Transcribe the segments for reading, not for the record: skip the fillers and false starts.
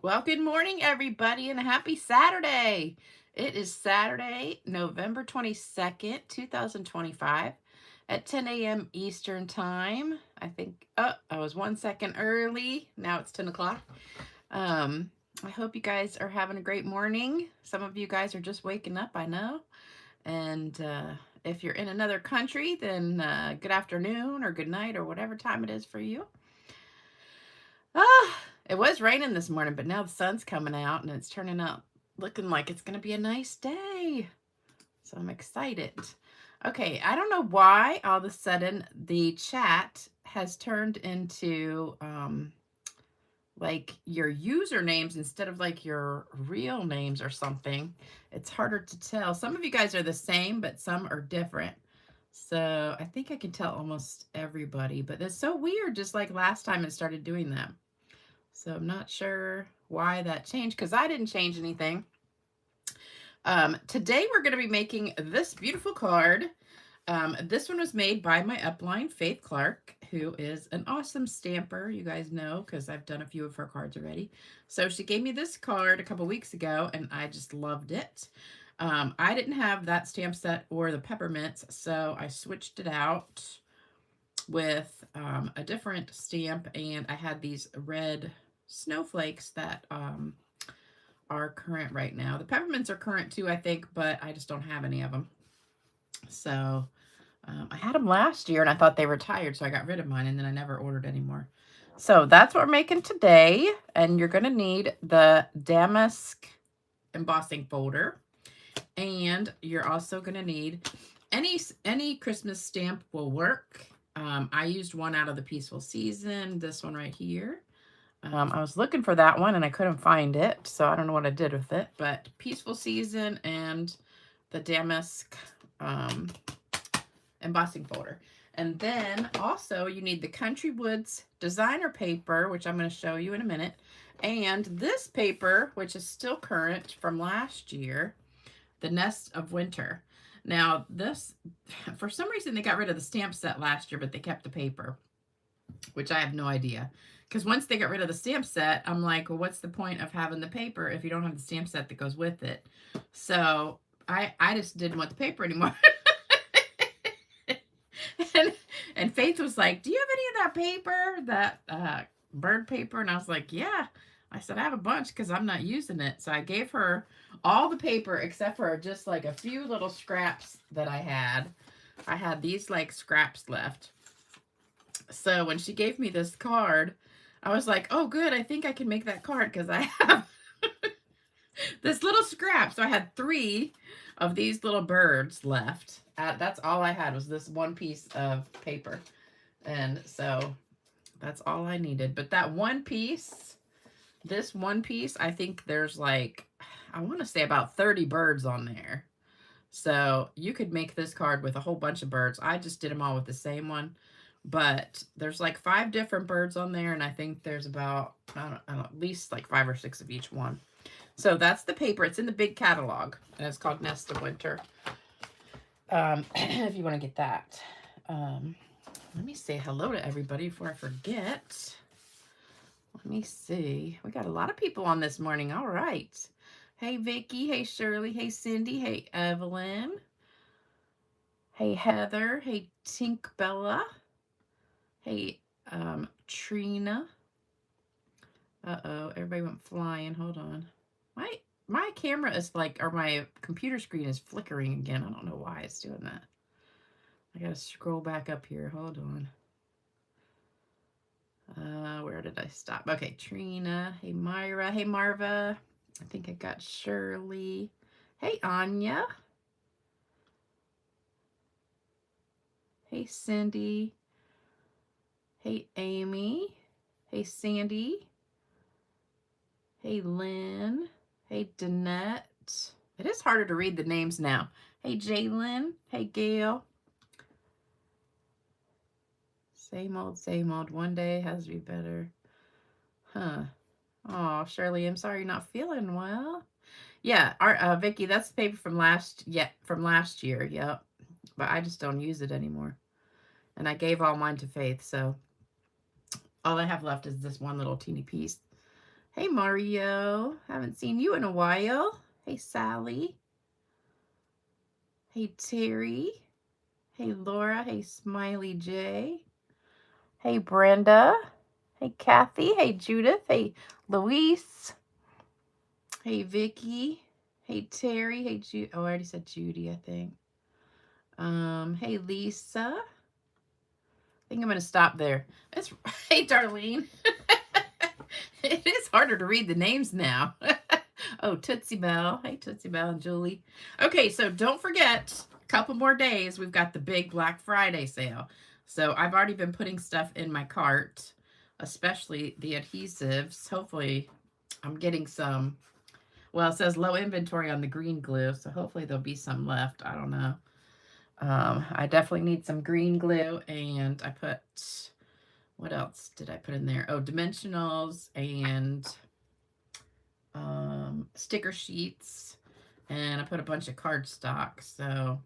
Well, good morning, everybody, and a happy Saturday. It is Saturday, November 22nd, 2025 at 10 a.m. Eastern Time. I was 1 second early. Now it's 10 o'clock. I hope you guys are having a great morning. Some of you guys are just waking up, I know. And if you're in another country, then good afternoon or good night or whatever time it is for you. It was raining this morning, but now the sun's coming out and it's turning out looking like it's going to be a nice day. So I'm excited. Okay, I don't know why all of a sudden the chat has turned into like your usernames instead of like your real names or something. It's harder to tell. Some of you guys are the same, but some are different. So I think I can tell almost everybody, but it's so weird, just like last time it started doing that. So I'm not sure why that changed because I didn't change anything. Today we're going to be making this beautiful card. This one was made by my upline, Faith Clark, who is an awesome stamper. You guys know because I've done a few of her cards already. So she gave me this card a couple weeks ago and I just loved it. I didn't have that stamp set or the peppermints, so I switched it out with a different stamp, and I had these red snowflakes that are current right now. The peppermints are current too, I think, but I just don't have any of them. So I had them last year and I thought they were tired, so I got rid of mine and then I never ordered anymore. So that's what we're making today, and you're going to need the damask embossing folder, and you're also going to need any Christmas stamp will work. I used one out of the Peaceful Season, this one right here. I was looking for that one and I couldn't find it, so I don't know what I did with it, but Peaceful Season and the damask embossing folder. And then also you need the Country Woods designer paper, which I'm going to show you in a minute, and this paper, which is still current from last year, the Nests of Winter. Now this, for some reason they got rid of the stamp set last year, but they kept the paper, which I have no idea. Because once they got rid of the stamp set, I'm like, well, what's the point of having the paper if you don't have the stamp set that goes with it? So I just didn't want the paper anymore. and Faith was like, do you have any of that paper, that bird paper? And I was like, yeah. I said, I have a bunch because I'm not using it. So I gave her all the paper except for just like a few little scraps that I had. I had these like scraps left. So when she gave me this card, I was like, oh, good. I think I can make that card because I have this little scrap. So I had 3 of these little birds left. That's all I had was this one piece of paper. And so that's all I needed. But that one piece, this one piece, I think there's like, I want to say about 30 birds on there. So you could make this card with a whole bunch of birds. I just did them all with the same one. But there's like 5 different birds on there, and I think there's about, I don't know, at least like 5 or 6 of each one. So that's the paper. It's in the big catalog, and it's called Nests of Winter. If you want to get that. Let me say hello to everybody before I forget. Let me see. We got a lot of people on this morning. All right. Hey, Vicky. Hey, Shirley. Hey, Cindy. Hey, Evelyn. Hey, Heather. Hey, Tink Bella. Hey, Trina. Uh-oh, everybody went flying. Hold on. My camera is like, or my computer screen is flickering again. I don't know why it's doing that. I gotta scroll back up here. Hold on. Where did I stop? Okay, Trina. Hey, Myra. Hey, Marva. I think I got Shirley. Hey, Anya. Hey, Cindy. Hey, Amy. Hey, Sandy. Hey, Lynn. Hey, Danette. It is harder to read the names now. Hey, Jalen. Hey, Gail. Same old. One day has to be better. Huh. Oh, Shirley, I'm sorry you're not feeling well. Yeah, Vicky, that's the paper from last year. Yep. But I just don't use it anymore. And I gave all mine to Faith, so all I have left is this one little teeny piece. Hey, Mario. Haven't seen you in a while. Hey, Sally. Hey, Terry. Hey, Laura. Hey, Smiley J. Hey, Brenda. Hey, Kathy. Hey, Judith. Hey, Luis. Hey, Vicky. Hey, Terry. Hey, oh, I already said Judy, I think. Hey, Lisa. I think I'm going to stop there. Hey, Darlene. It is harder to read the names now. Oh, Tootsie Bell. Hey, Tootsie Bell and Julie. Okay, so don't forget, a couple more days, we've got the big Black Friday sale. So I've already been putting stuff in my cart, especially the adhesives. Hopefully, I'm getting some. Well, it says low inventory on the green glue, so hopefully there'll be some left. I don't know. I definitely need some green glue, and I put, what else did I put in there? Oh, dimensionals and sticker sheets, and I put a bunch of cardstock. So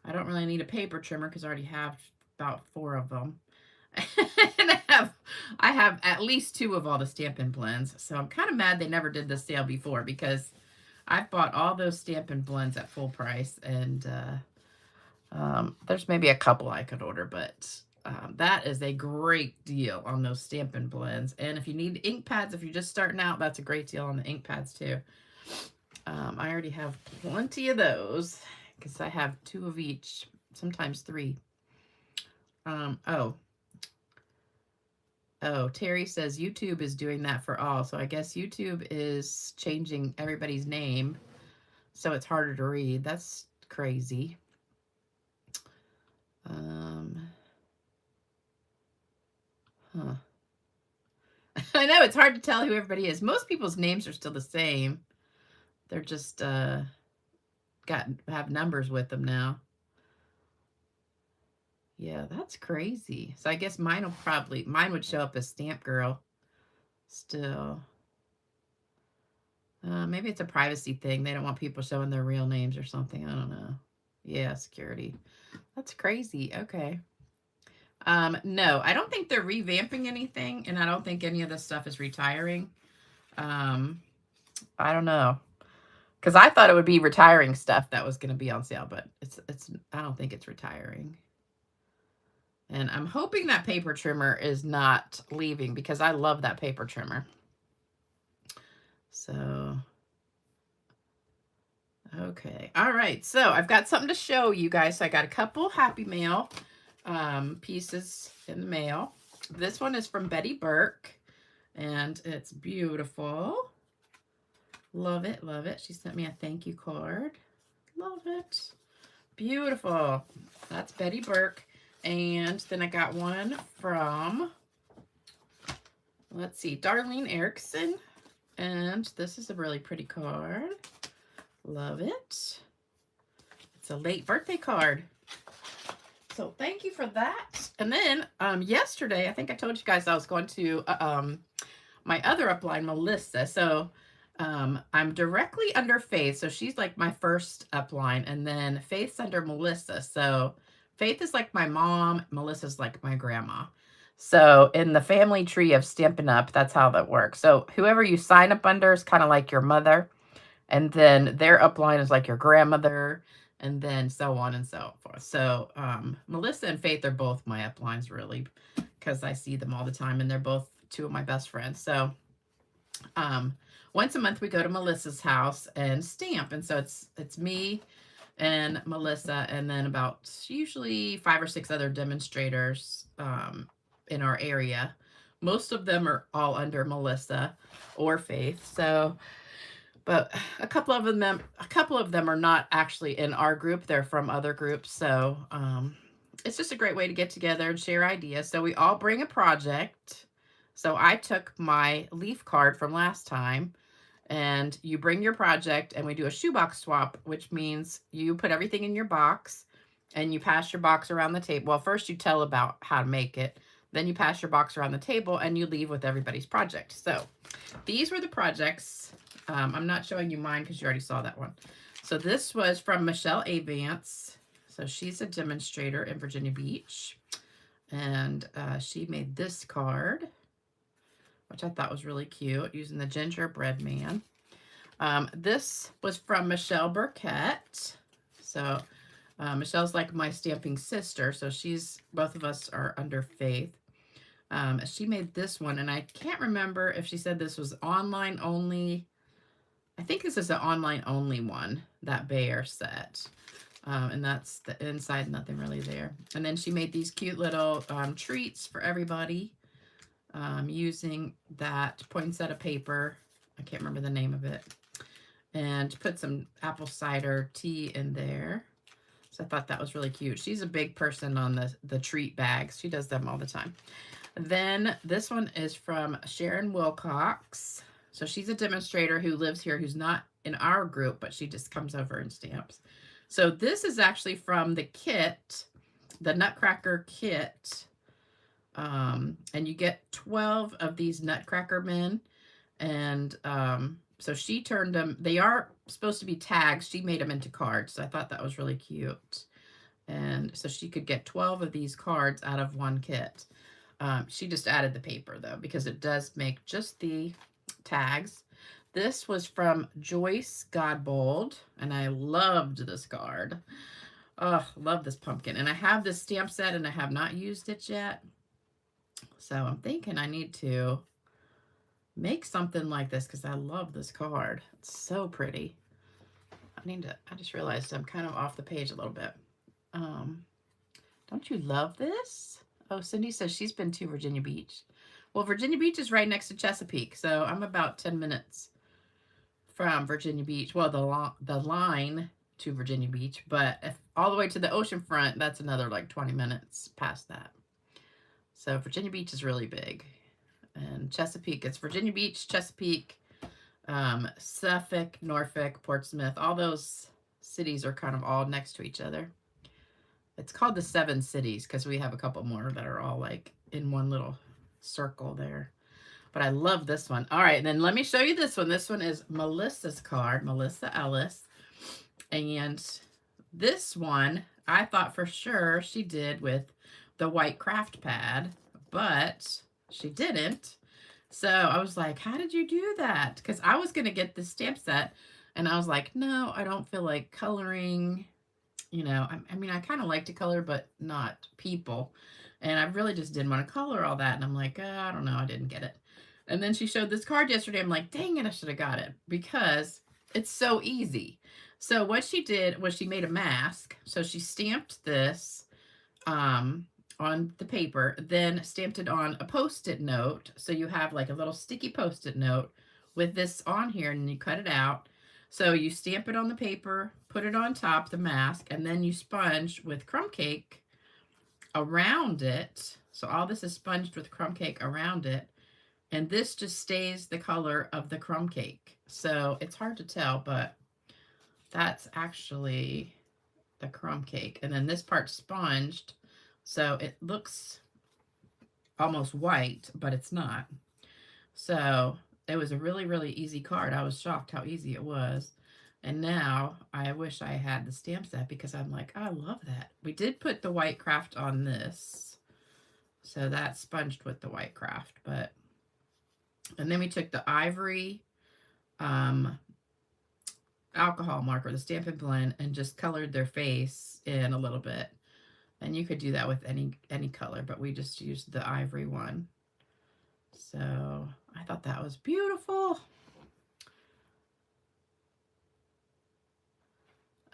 I don't really need a paper trimmer because I already have about 4 of them. And I have at least 2 of all the Stampin' blends. So I'm kind of mad they never did this sale before, because I've bought all those Stampin' blends at full price, and there's maybe a couple I could order, but that is a great deal on those Stampin' blends. And if you need ink pads, if you're just starting out, that's a great deal on the ink pads too. I already have plenty of those because I have 2 of each, sometimes 3. Oh, Terry says YouTube is doing that for all. So I guess YouTube is changing everybody's name, so it's harder to read. That's crazy. I know, it's hard to tell who everybody is. Most people's names are still the same. They're just have numbers with them now. Yeah, that's crazy. So I guess mine would show up as Stamp Girl still. Maybe it's a privacy thing. They don't want people showing their real names or something. I don't know. Yeah, security. That's crazy. Okay. No, I don't think they're revamping anything, and I don't think any of this stuff is retiring. I don't know, because I thought it would be retiring stuff that was going to be on sale, but I don't think it's retiring. And I'm hoping that paper trimmer is not leaving, because I love that paper trimmer. So, okay. All right. So I've got something to show you guys. So I got a couple Happy Mail pieces in the mail. This one is from Betty Burke, and it's beautiful. Love it, love it. She sent me a thank you card. Love it. Beautiful. That's Betty Burke. And then I got one from, let's see, Darlene Erickson. And this is a really pretty card. Love it. It's a late birthday card. So thank you for that. And then yesterday, I think I told you guys I was going to my other upline, Melissa. So I'm directly under Faith. So she's like my first upline. And then Faith's under Melissa. So Faith is like my mom. Melissa's like my grandma. So in the family tree of Stampin' Up, that's how that works. So whoever you sign up under is kind of like your mother. And then their upline is like your grandmother. And then so on and so forth. So Melissa and Faith are both my uplines, really, because I see them all the time. And they're both 2 of my best friends. So once a month we go to Melissa's house and stamp. And so it's me and Melissa, and then about usually 5 or 6 other demonstrators in our area. Most of them are all under Melissa or Faith. So, but a couple of them are not actually in our group. They're from other groups. So it's just a great way to get together and share ideas. So we all bring a project. So I took my leaf card from last time, and you bring your project, and we do a shoebox swap, which means you put everything in your box and you pass your box around the table. Well, first you tell about how to make it, then you pass your box around the table, and you leave with everybody's project. So these were the projects. I'm not showing you mine because you already saw that one. So this was from Michelle Avance. So she's a demonstrator in Virginia Beach, and she made this card. which I thought was really cute, using the gingerbread man. This was from Michelle Burkett. So Michelle's like my stamping sister, so both of us are under Faith. She made this one, and I can't remember if she said this was online only. I think this is an online only one, that bear set. And that's the inside, nothing really there. And then she made these cute little treats for everybody using that poinsettia paper. I can't remember the name of it. And put some apple cider tea in there. So I thought that was really cute. She's a big person on the treat bags. She does them all the time. Then this one is from Sharon Wilcox. So she's a demonstrator who lives here, who's not in our group, but she just comes over and stamps. So this is actually from the kit, the Nutcracker kit. And you get 12 of these Nutcracker men. And so she turned them, they are supposed to be tags. She made them into cards. So I thought that was really cute. And so she could get 12 of these cards out of one kit. She just added the paper though, because it does make just the tags. This was from Joyce Godbold, and I loved this card. Oh, love this pumpkin. And I have this stamp set and I have not used it yet. So I'm thinking I need to make something like this because I love this card. It's so pretty. I just realized I'm kind of off the page a little bit. Don't you love this? Oh, Cindy says she's been to Virginia Beach. Well, Virginia Beach is right next to Chesapeake, so I'm about 10 minutes from Virginia Beach. Well, the line to Virginia Beach, but if all the way to the ocean front, that's another like 20 minutes past that. So Virginia Beach is really big. And Chesapeake, it's Virginia Beach, Chesapeake, Suffolk, Norfolk, Portsmouth. All those cities are kind of all next to each other. It's called the Seven Cities because we have a couple more that are all like in one little circle there. But I love this one. All right, then let me show you this one. This one is Melissa's card, Melissa Ellis. And this one, I thought for sure she did with the white craft pad, but she didn't. So I was like, how did you do that? Because I was going to get this stamp set, and I was like, no, I don't feel like coloring. You know, I mean, I kind of like to color, but not people. And I really just didn't want to color all that. And I'm like, I don't know, I didn't get it. And then she showed this card yesterday. I'm like, dang it, I should have got it because it's so easy. So what she did was she made a mask. So she stamped this on the paper, then stamped it on a Post-it note. So you have like a little sticky Post-it note with this on here, and you cut it out. So you stamp it on the paper, put it on top, the mask, and then you sponge with crumb cake around it. So all this is sponged with crumb cake around it. And this just stays the color of the crumb cake. So it's hard to tell, but that's actually the crumb cake. And then this part's sponged, so it looks almost white, but it's not. So it was a really, really easy card. I was shocked how easy it was. And now I wish I had the stamp set because I'm like, I love that. We did put the white craft on this. So that's sponged with the white craft. And then we took the ivory alcohol marker, the Stampin' Blend, and just colored their face in a little bit. And you could do that with any color, but we just used the ivory one. So I thought that was beautiful.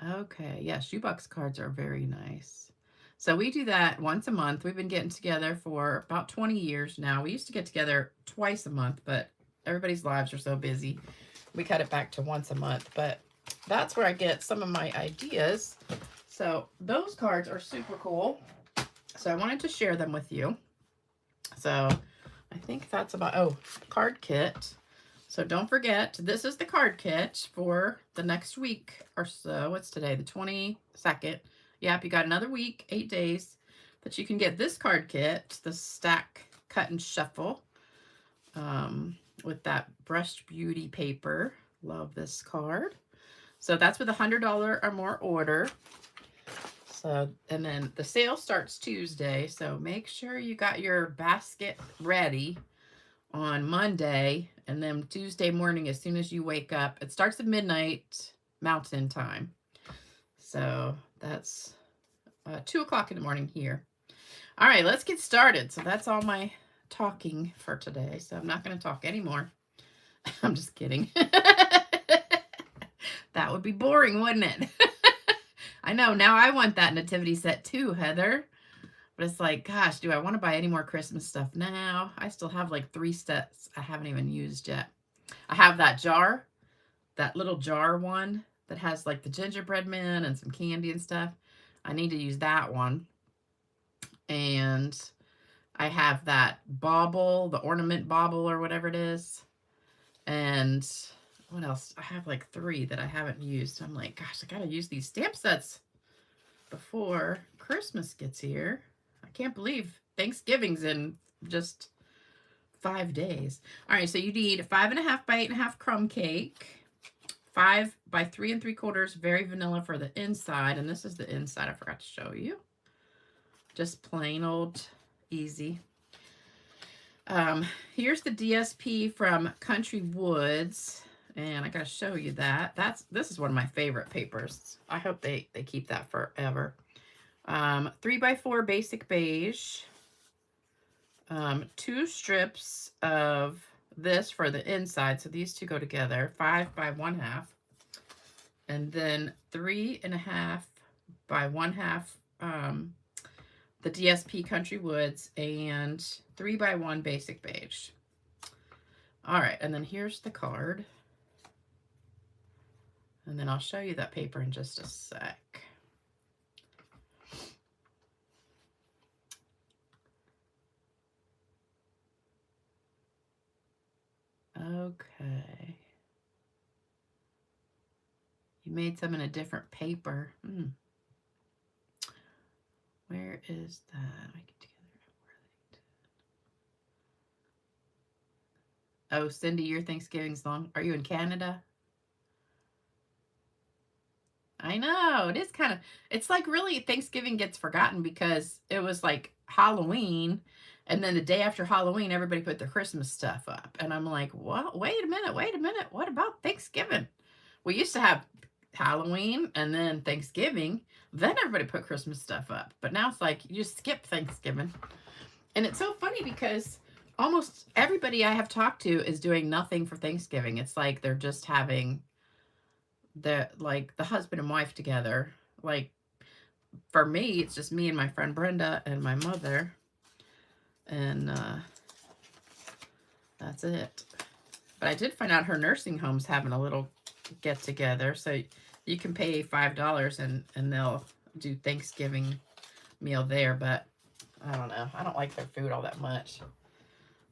Okay, yeah, shoebox cards are very nice. So we do that once a month. We've been getting together for about 20 years now. We used to get together twice a month, but everybody's lives are so busy. We cut it back to once a month, but that's where I get some of my ideas. So those cards are super cool. So I wanted to share them with you. So I think that's about, oh, card kit. So don't forget, this is the card kit for the next week or so. What's today? The 22nd. Yep, you got another week, 8 days. But you can get this card kit, the Stack, Cut, and Shuffle, with that Brushed Beauty paper. Love this card. So that's with a $100 or more order. So, and then the sale starts Tuesday. So make sure you got your basket ready, on Monday, and then Tuesday morning, as soon as you wake up, it starts at midnight Mountain Time. So that's 2 o'clock in the morning here. All right, let's get started. So that's all my talking for today. So I'm not going to talk anymore. I'm just kidding. That would be boring, wouldn't it? I know. Now I want that nativity set too, Heather. But it's like, gosh, do I want to buy any more Christmas stuff now? I still have like 3 sets I haven't even used yet. I have that jar, that little jar one that has like the gingerbread men and some candy and stuff. I need to use that one. And I have that bauble, the ornament bauble or whatever it is. And what else? I have like 3 that I haven't used. I'm like, gosh, I got to use these stamp sets before Christmas gets here. I can't believe Thanksgiving's in just 5 days. All right, so you need 5.5 by 8.5 crumb cake, 5 by 3 3/4 very vanilla for the inside, and this is the inside. I forgot to show you. Just plain old easy. Here's the DSP from Country Woods, and I gotta show you that. This is one of my favorite papers. I hope they keep that forever. 3 by 4 basic beige. 2 strips of this for the inside, so these two go together. 5 by 1/2, and then 3.5 by 1/2. The DSP Country Woods, and 3 by 1 basic beige. All right, and then here's the card. And then I'll show you that paper in just a sec. Okay. You made some in a different paper. Where is that? Oh, Cindy, your Thanksgiving's long. Are you in Canada? I know. It is kind of, it's like really Thanksgiving gets forgotten because it was like Halloween. And then the day after Halloween, everybody put their Christmas stuff up. And I'm like, what? Wait a minute. What about Thanksgiving? We used to have Halloween and then Thanksgiving. Then everybody put Christmas stuff up. But now it's like you just skip Thanksgiving. And it's so funny because almost everybody I have talked to is doing nothing for Thanksgiving. It's like they're just having the husband and wife together. Like for me, it's just me and my friend Brenda and my mother. And that's it. But I did find out her nursing home's having a little get together. So you can pay $5 and they'll do Thanksgiving meal there. But I don't know. I don't like their food all that much.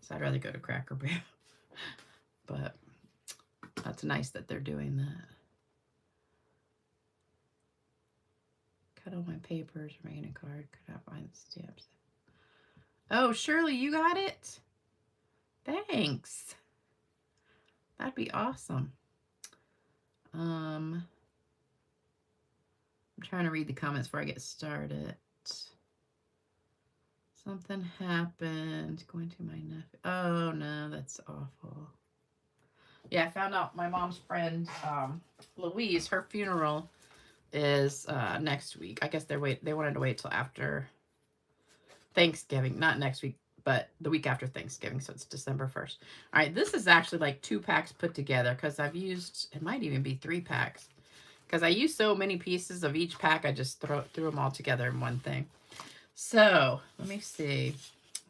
So I'd rather go to Cracker Barrel. But that's nice that they're doing that. Cut all my papers, writing a card, cut out my stamps. Oh, Shirley, you got it? Thanks. That'd be awesome. I'm trying to read the comments before I get started. Something happened. Going to my nephew. Oh, no, that's awful. Yeah, I found out my mom's friend, Louise, her funeral is next week. I guess they wanted to wait till after Thanksgiving. Not next week, but the week after Thanksgiving. So it's December 1st. All right, this is actually like 2 packs put together because I've used, it might even be 3 packs. Because I use so many pieces of each pack, I just threw them all together in one thing. So, let me see.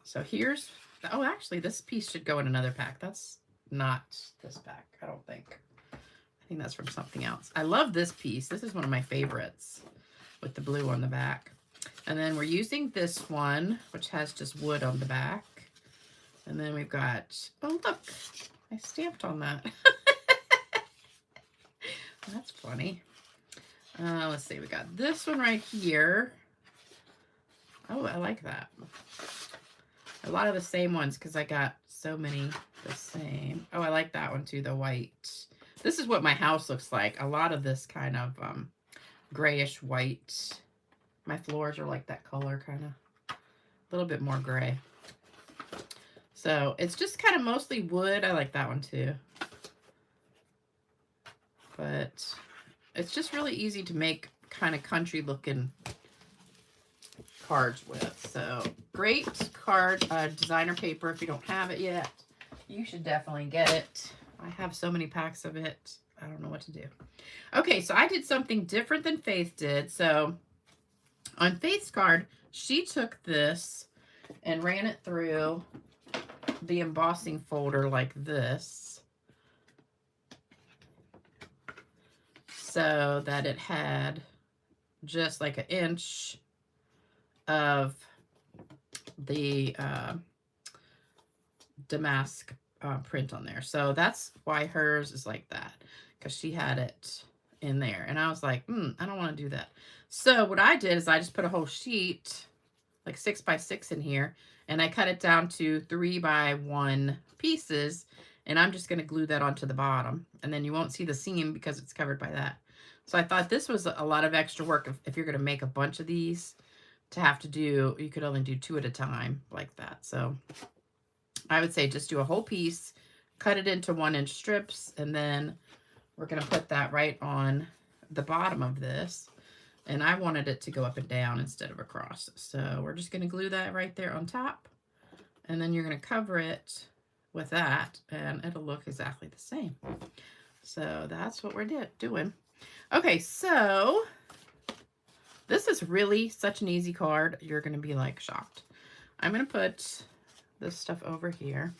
So here's, oh, actually, this piece should go in another pack. That's not this pack, I don't think. I think that's from something else. I love this piece. This is one of my favorites with the blue on the back. And then we're using this one, which has just wood on the back. And then we've got, oh, look, I stamped on that. That's funny. Let's see, we got this one right here. Oh, I like that. A lot of the same ones because I got so many the same. Oh, I like that one too, the white. This is what my house looks like. A lot of this kind of grayish white. My floors are like that color, kind of. A little bit more gray. So it's just kind of mostly wood. I like that one too. But it's just really easy to make kind of country looking cards with. So great card designer paper. If you don't have it yet, you should definitely get it. I have so many packs of it. I don't know what to do. Okay, so I did something different than Faith did. So on Faith's card, she took this and ran it through the embossing folder like this, so that it had just like 1 inch of the damask print on there. So that's why hers is like that, because she had it in there. And I was like, I don't want to do that. So what I did is I just put a whole sheet, like 6 by 6 in here, and I cut it down to 3 by 1 pieces, and I'm just going to glue that onto the bottom, and then you won't see the seam because it's covered by that. So I thought this was a lot of extra work if you're going to make a bunch of these to have to do. You could only do 2 at a time like that. So I would say just do a whole piece, cut it into 1-inch strips, and then we're going to put that right on the bottom of this. And I wanted it to go up and down instead of across. So we're just going to glue that right there on top. And then you're going to cover it with that, and it'll look exactly the same. So that's what we're doing. Okay, so this is really such an easy card. You're going to be like shocked. I'm going to put this stuff over here.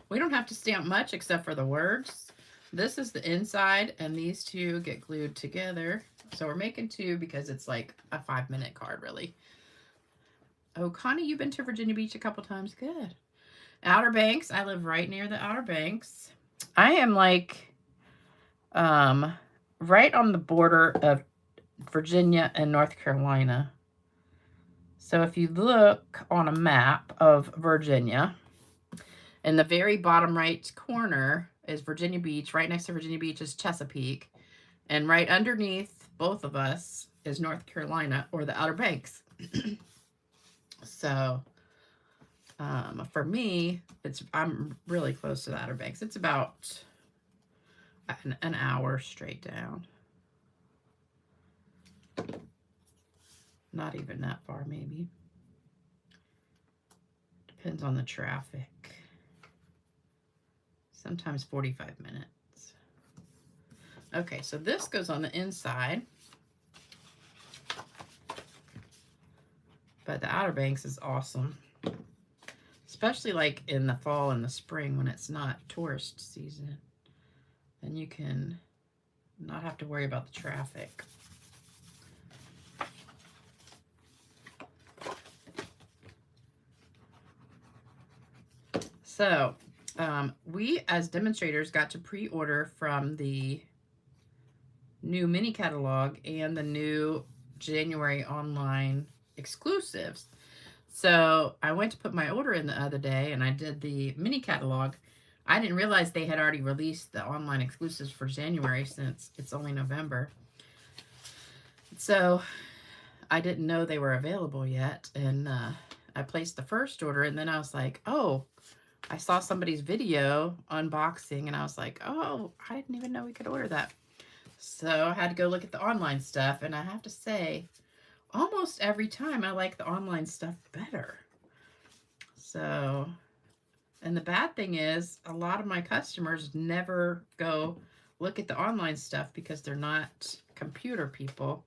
We don't have to stamp much except for the words. This is the inside, and these two get glued together. So we're making 2 because it's like a 5-minute card, really. Oh, Connie, you've been to Virginia Beach a couple times. Good. Outer Banks. I live right near the Outer Banks. I am like right on the border of Virginia and North Carolina. So if you look on a map of Virginia, in the very bottom right corner is Virginia Beach. Right next to Virginia Beach is Chesapeake. And right underneath both of us is North Carolina, or the Outer Banks. So for me, I'm really close to the Outer Banks. It's about an hour straight down. Not even that far, maybe. Depends on the traffic. Sometimes 45 minutes. Okay, so this goes on the inside. But the Outer Banks is awesome. Especially like in the fall and the spring when it's not tourist season. Then you can not have to worry about the traffic. So we as demonstrators got to pre-order from the new mini catalog and the new January online exclusives. So I went to put my order in the other day, and I did the mini catalog. I didn't realize they had already released the online exclusives for January since it's only November. So I didn't know they were available yet, and I placed the first order, and then I was like, oh, I saw somebody's video unboxing, and I was like, oh, I didn't even know we could order that. So I had to go look at the online stuff, and I have to say, almost every time I like the online stuff better. So, and the bad thing is, a lot of my customers never go look at the online stuff because they're not computer people.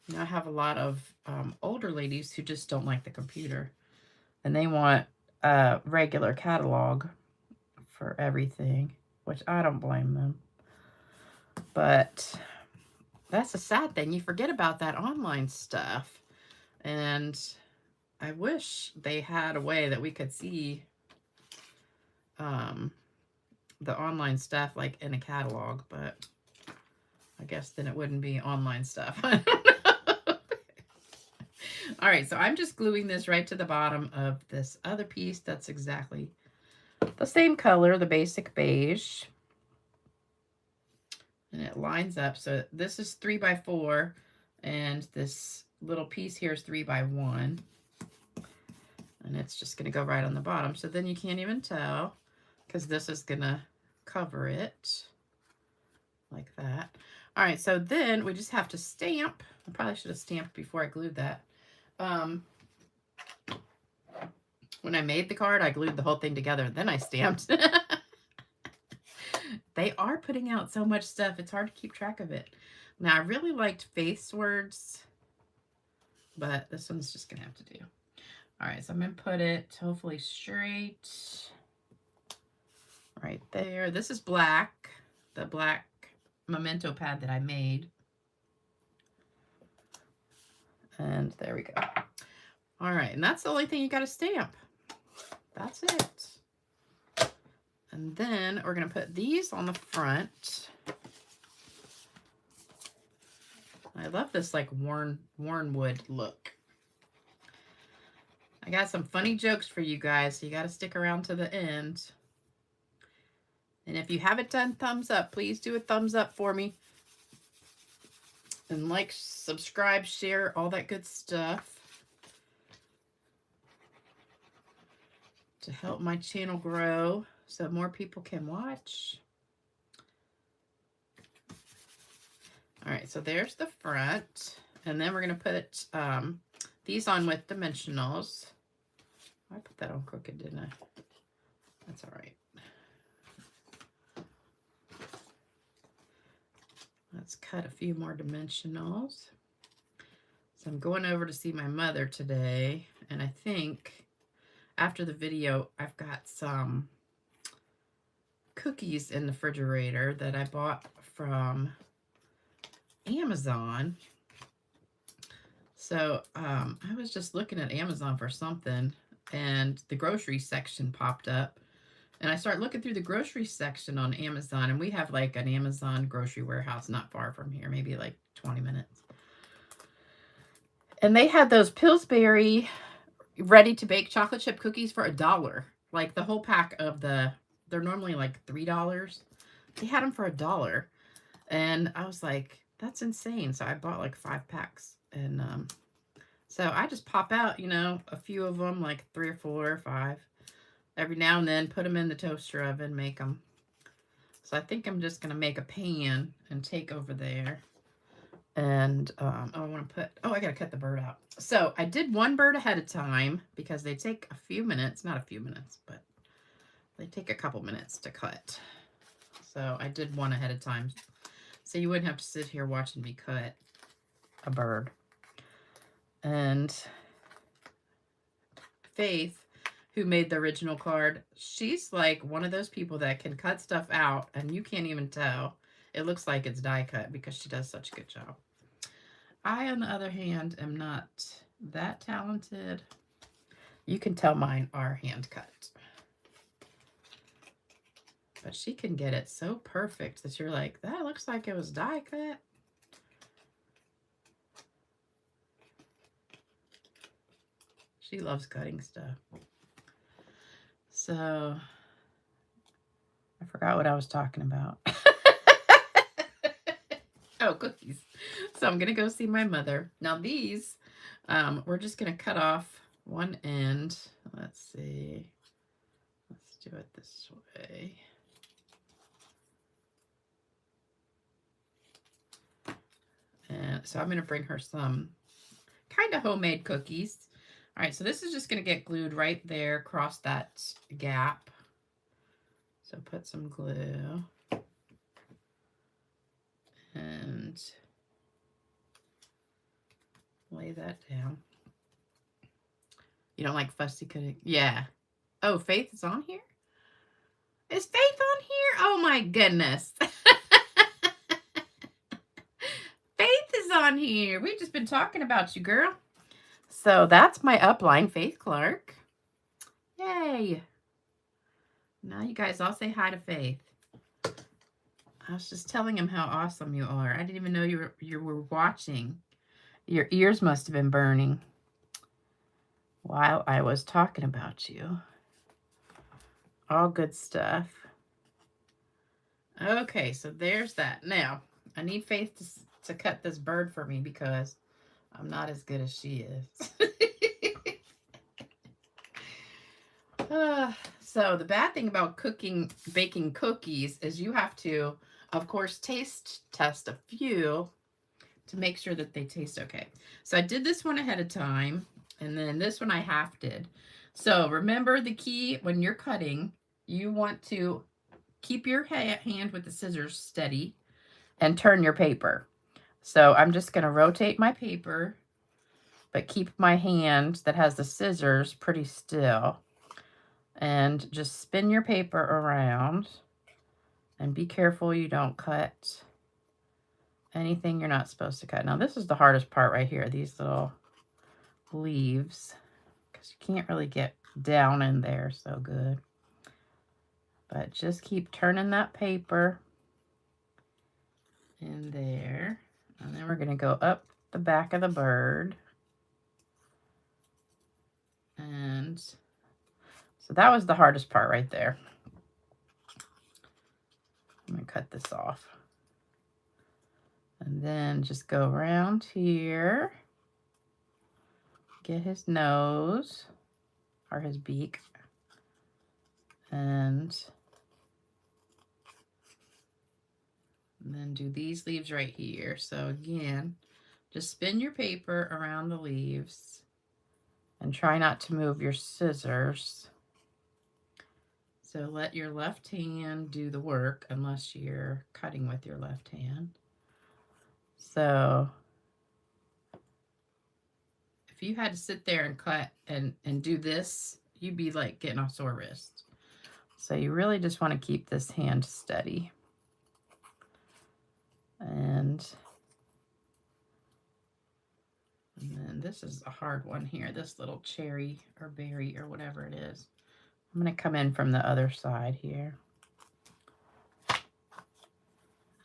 You know, I have a lot of older ladies who just don't like the computer, and they want a regular catalog for everything, which I don't blame them. But that's a sad thing. You forget about that online stuff. And I wish they had a way that we could see the online stuff like in a catalog, but I guess then it wouldn't be online stuff. I don't know. All right, so I'm just gluing this right to the bottom of this other piece that's exactly the same color, the basic beige. And it lines up. So this is 3 by 4, and this little piece here is 3 by 1. And it's just going to go right on the bottom. So then you can't even tell because this is going to cover it like that. All right, so then we just have to stamp. I probably should have stamped before I glued that. When I made the card, I glued the whole thing together, and then I stamped. They are putting out so much stuff, it's hard to keep track of it. Now, I really liked Faith's words, but this one's just going to have to do. All right, so I'm going to put it hopefully straight right there. This is black, the black memento pad that I made. And there we go. All right, and that's the only thing you got to stamp. That's it. And then we're going to put these on the front. I love this like worn wood look. I got some funny jokes for you guys, so you got to stick around to the end. And if you haven't done thumbs up, please do a thumbs up for me. And like, subscribe, share, all that good stuff to help my channel grow so more people can watch. All right, so there's the front. And then we're going to put these on with dimensionals. I put that on crooked, didn't I? That's all right. Let's cut a few more dimensionals. So I'm going over to see my mother today, and I think after the video, I've got some cookies in the refrigerator that I bought from Amazon. So I was just looking at Amazon for something, and the grocery section popped up. And I started looking through the grocery section on Amazon, and we have like an Amazon grocery warehouse not far from here, maybe like 20 minutes. And they had those Pillsbury ready-to-bake chocolate chip cookies for $1. Like the whole pack of they're normally like $3. They had them for $1. And I was like, that's insane. So I bought like 5 packs. And so I just pop out, you know, a few of them, like 3 or 4 or 5. Every now and then, put them in the toaster oven, make them. So I think I'm just going to make a pan and take over there. And I want to put, I got to cut the bird out. So I did one bird ahead of time because they take a few minutes, not a few minutes, but they take a couple minutes to cut. So I did one ahead of time. So you wouldn't have to sit here watching me cut a bird. And Faith, who made the original card, she's like one of those people that can cut stuff out and you can't even tell. It looks like it's die cut because she does such a good job. I, on the other hand, am not that talented. You can tell mine are hand cut. But she can get it so perfect that you're like, that looks like it was die cut. She loves cutting stuff. So, I forgot what I was talking about. Oh, cookies. So I'm going to go see my mother. Now these, we're just going to cut off one end. Let's see. Let's do it this way. And so I'm going to bring her some kind of homemade cookies. All right, so this is just going to get glued right there across that gap. So put some glue. And lay that down. You don't like fussy cutting? Yeah. Oh, Faith is on here? Is Faith on here? Oh my goodness. Faith is on here. We've just been talking about you, girl. So that's my upline, Faith Clark. Yay. Now you guys all say hi to Faith. I was just telling him how awesome you are. I didn't even know you were watching. Your ears must have been burning while I was talking about you. All good stuff. Okay, so there's that. Now, I need Faith to cut this bird for me because I'm not as good as she is. So the bad thing about baking cookies is you have to, of course, taste test a few to make sure that they taste okay. So I did this one ahead of time, and then this one I half did. So remember the key when you're cutting, you want to keep your hand with the scissors steady and turn your paper. So I'm just going to rotate my paper, but keep my hand that has the scissors pretty still. And just spin your paper around. And be careful you don't cut anything you're not supposed to cut. Now this is the hardest part right here, these little leaves, because you can't really get down in there so good. But just keep turning that paper in there. And then we're going to go up the back of the bird. And so that was the hardest part right there. I'm going to cut this off. And then just go around here. Get his nose or his beak. And then do these leaves right here. So again, just spin your paper around the leaves and try not to move your scissors. So let your left hand do the work unless you're cutting with your left hand. So if you had to sit there and cut and do this, you'd be like getting a sore wrist. So you really just want to keep this hand steady. And then this is a hard one here, this little cherry or berry or whatever it is. I'm going to come in from the other side here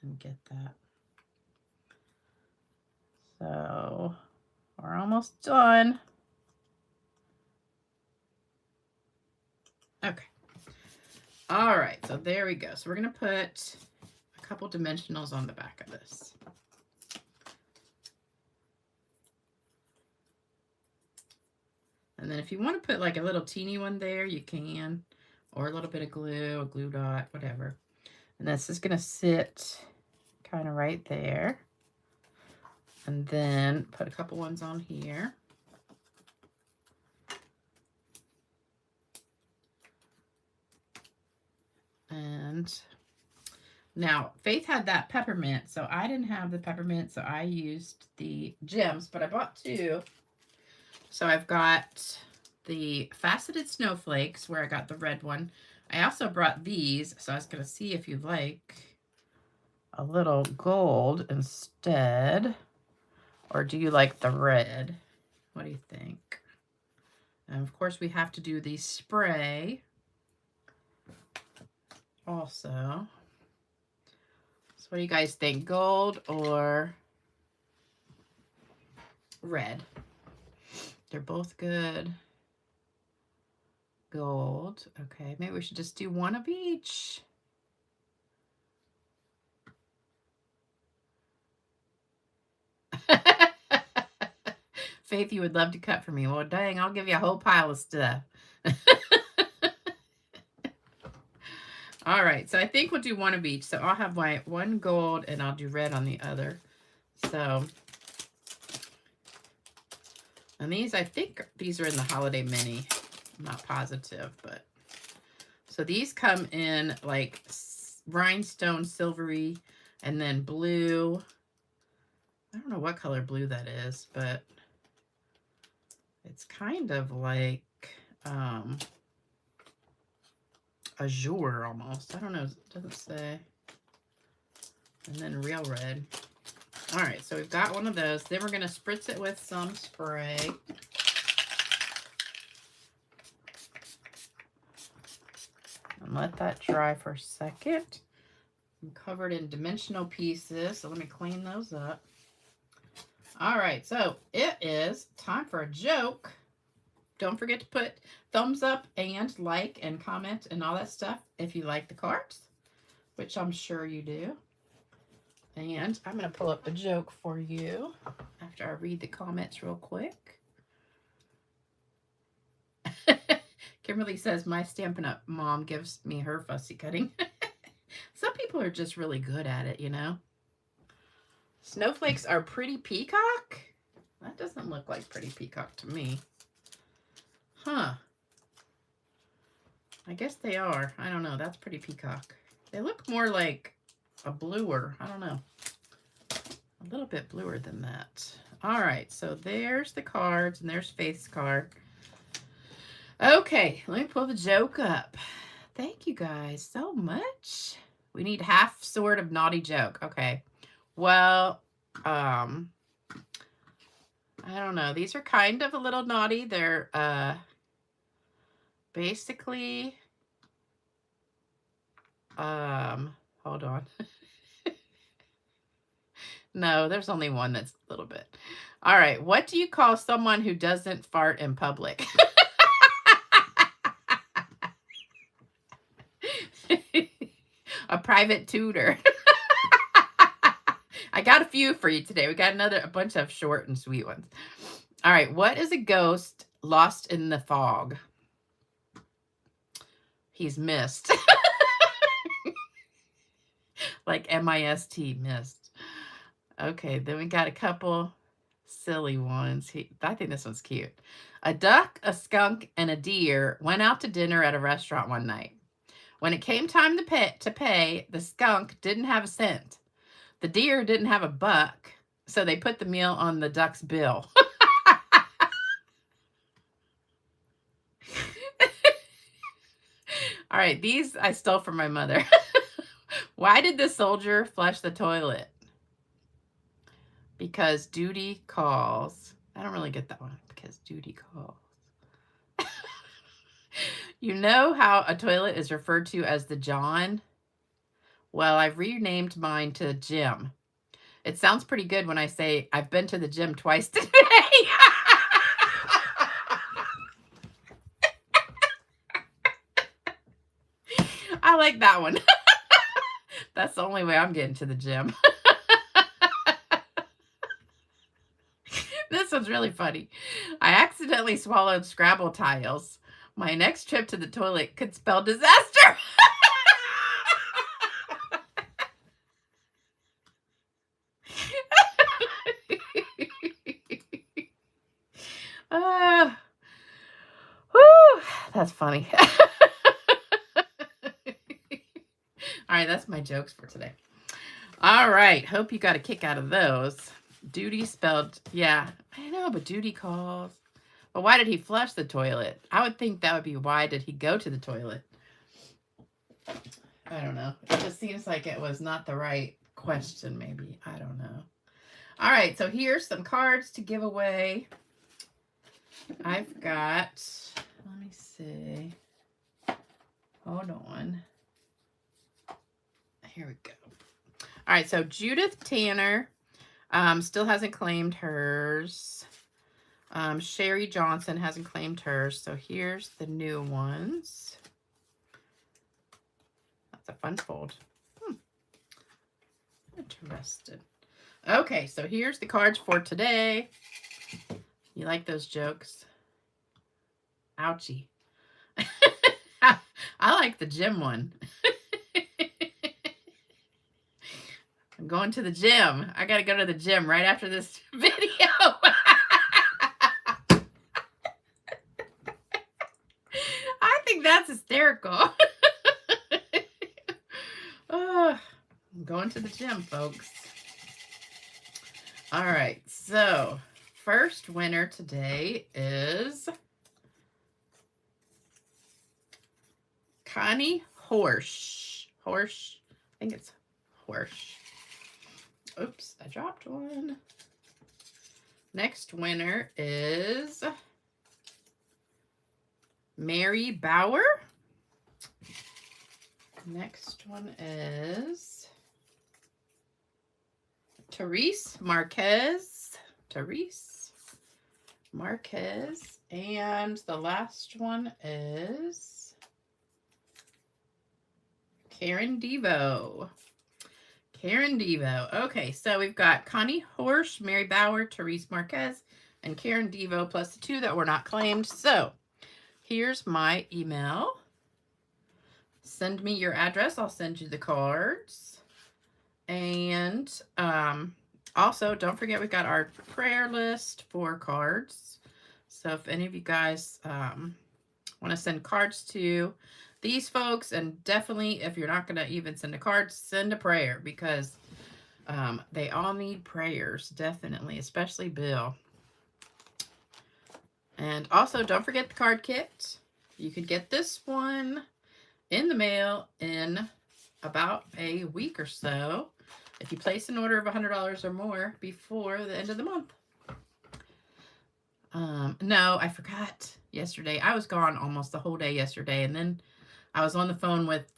and get that. So we're almost done. Okay. All right, so there we go. So we're going to put a couple dimensionals on the back of this. And then if you want to put like a little teeny one there, you can, or a little bit of glue, a glue dot, whatever. And this is going to sit kind of right there. And then put a couple ones on here. And now Faith had that peppermint, so I didn't have the peppermint, so I used the gems, but I bought two. So I've got the faceted snowflakes where I got the red one. I also brought these, so I was going to see if you like a little gold instead, or do you like the red? What do you think? And of course we have to do the spray also. So what do you guys think, gold or red? They're both good. Gold. Okay, maybe we should just do one of each. Faith, you would love to cut for me. Well, dang, I'll give you a whole pile of stuff. All right, so I think we'll do one of each. So I'll have my one gold and I'll do red on the other. So, and these, I think these are in the Holiday Mini. I'm not positive, but. So these come in like rhinestone silvery and then blue. I don't know what color blue that is, but it's kind of like azure almost. I don't know. It doesn't say. And then real red. All right, so we've got one of those. Then we're going to spritz it with some spray. And let that dry for a second. I'm covered in dimensional pieces, so let me clean those up. All right, so it is time for a joke. Don't forget to put thumbs up and like and comment and all that stuff if you like the cards, which I'm sure you do. And I'm going to pull up a joke for you after I read the comments real quick. Kimberly says, my Stampin' Up mom gives me her fussy cutting. Some people are just really good at it, you know. Snowflakes are Pretty Peacock? That doesn't look like Pretty Peacock to me. Huh. I guess they are. I don't know. That's Pretty Peacock. They look more like a bluer. I don't know. A little bit bluer than that. All right. So there's the cards, and there's Faith's card. Okay. Let me pull the joke up. Thank you guys so much. We need half sort of naughty joke. Okay. Well, I don't know. These are kind of a little naughty. They're basically hold on. No, there's only one that's a little bit. All right. What do you call someone who doesn't fart in public? A private tutor. I got a few for you today. We got a bunch of short and sweet ones. All right. What is a ghost lost in the fog? He's missed. Like M-I-S-T, missed. Okay, then we got a couple silly ones. I think this one's cute. A duck, a skunk, and a deer went out to dinner at a restaurant one night. When it came time to pay, the skunk didn't have a cent. The deer didn't have a buck, so they put the meal on the duck's bill. All right, these I stole from my mother. Why did the soldier flush the toilet? Because duty calls. I don't really get that one. Because duty calls. You know how a toilet is referred to as the John? Well, I've renamed mine to Jim. It sounds pretty good when I say I've been to the gym twice today. I like that one. That's the only way I'm getting to the gym. This one's really funny. I accidentally swallowed Scrabble tiles. My next trip to the toilet could spell disaster. Whew, that's funny. All right, that's my jokes for today. All right, hope you got a kick out of those. Duty spelled, yeah, I know, but duty calls. But why did he flush the toilet? I would think that would be why did he go to the toilet? I don't know. It just seems like it was not the right question, maybe. I don't know. All right, so here's some cards to give away. I've got, let me see. Hold on. Here we go. All right, so Judith Tanner still hasn't claimed hers. Sherry Johnson hasn't claimed hers. So here's the new ones. That's a fun fold. Interested. Okay, so here's the cards for today. You like those jokes? Ouchie. I like the gym one. I'm going to the gym. I got to go to the gym right after this video. I think that's hysterical. I'm going to the gym, folks. All right, so first winner today is Connie Horsch. Horsch. I think it's Horsch. Oops, I dropped one. Next winner is Mary Bauer. Next one is Therese Marquez. Therese Marquez. And the last one is Karen Devo. Karen Devo. Okay, so we've got Connie Horsch, Mary Bauer, Therese Marquez, and Karen Devo, plus the two that were not claimed. So here's my email. Send me your address. I'll send you the cards. And also, don't forget, we've got our prayer list for cards. So if any of you guys want to send cards to these folks, and definitely if you're not going to even send a card, send a prayer, because they all need prayers, definitely, especially Bill. And also, don't forget the card kit. You could get this one in the mail in about a week or so if you place an order of $100 or more before the end of the month. No, I forgot yesterday. I was gone almost the whole day yesterday, and then I was on the phone with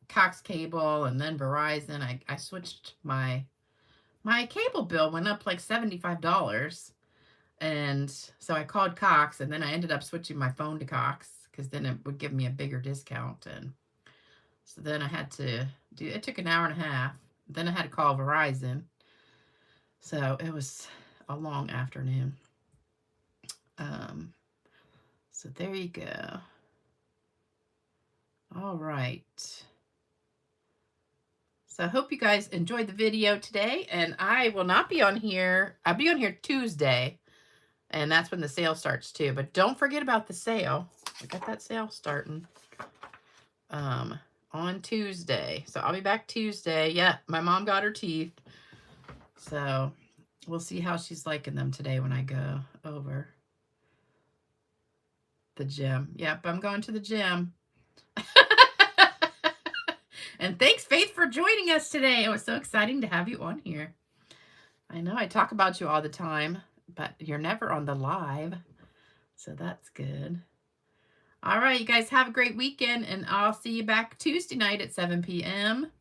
Cox Cable and then Verizon. I switched my cable bill went up like $75. And so I called Cox, and then I ended up switching my phone to Cox because then it would give me a bigger discount. And so then I had to do, it took an hour and a half. Then I had to call Verizon. So it was a long afternoon. So there you go. All right. So I hope you guys enjoyed the video today, and I will not be on here. I'll be on here Tuesday, and that's when the sale starts too. But don't forget about the sale. We got that sale starting on Tuesday. So I'll be back Tuesday. Yeah, my mom got her teeth. So we'll see how she's liking them today when I go over the gym. Yep, I'm going to the gym. And thanks, Faith, for joining us today. It was so exciting to have you on here. I know I talk about you all the time, but you're never on the live. So that's good. All right, you guys have a great weekend, and I'll see you back Tuesday night at 7 p.m.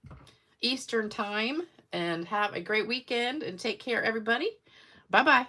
Eastern time. And have a great weekend, and take care, everybody. Bye-bye.